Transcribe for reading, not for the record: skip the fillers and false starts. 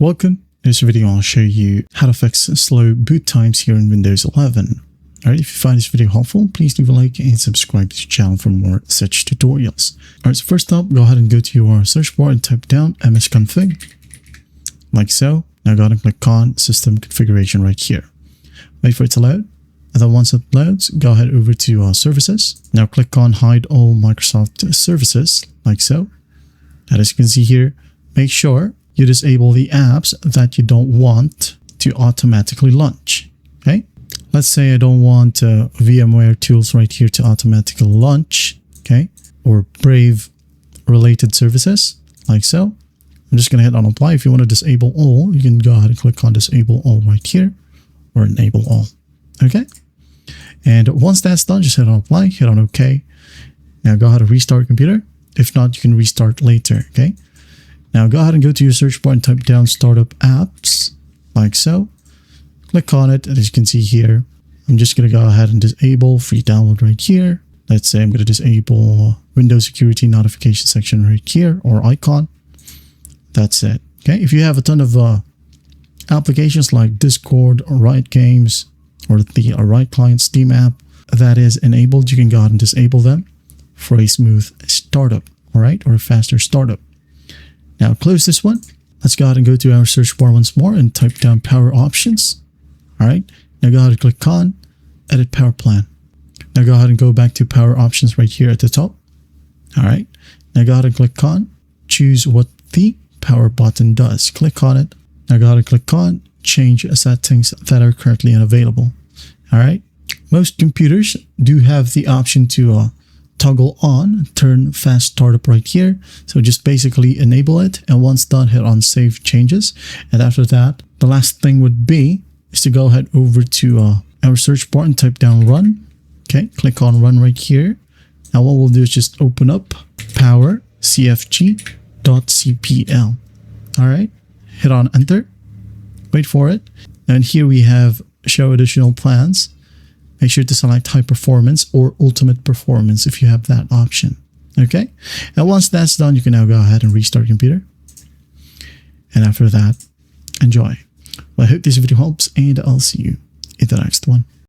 Welcome. In this video, I'll show you how to fix slow boot times here in Windows 11. Alright, if you find this video helpful, please leave a like and subscribe to the channel for more such tutorials. Alright, so first up, go ahead and go to your search bar and type down msconfig, like so. Now go ahead and click on System Configuration right here. Wait for it to load. And then once it loads, go ahead over to Services. Now click on Hide All Microsoft Services, like so. And as you can see here, make sure you disable the apps that you don't want to automatically launch. Okay, let's say I don't want VMware tools right here to automatically launch, okay, or Brave related services, like so. I'm just going to hit on apply. If you want to disable all, you can go ahead and click on disable all right here, or enable all. Okay, and once that's done, just hit on apply, hit on OK. Now go ahead and restart your computer. If not, you can restart later. Okay, now go ahead and go to your search bar and type down startup apps, like so. Click on it, and as you can see here, I'm just going to go ahead and disable free download right here. Let's say I'm going to disable Windows security notification section right here, or icon. That's it. Okay, if you have a ton of applications like Discord or Riot Games or the Riot Client Steam app that is enabled, you can go ahead and disable them for a smooth startup, all right, or a faster startup. Now close this one. Let's go ahead and go to our search bar once more and type down power options. All right, now go ahead and click on edit power plan. Now go ahead and go back to power options right here at the top. All right, now go ahead and click on choose what the power button does. Click on it. Now go ahead and click on change settings that are currently unavailable. All right, most computers do have the option to toggle on turn fast startup right here, so just basically enable it, and once done, hit on save changes. And after that, the last thing would be is to go ahead over to our search bar and type down run. Okay, click on run right here. Now what we'll do is just open up power cfg.cpl. all right, hit on enter, wait for it, and here we have show additional plans. Make sure to select high performance or ultimate performance if you have that option. Okay, and once that's done, you can now go ahead and restart your computer, and after that, enjoy. Well, I hope this video helps, and I'll see you in the next one.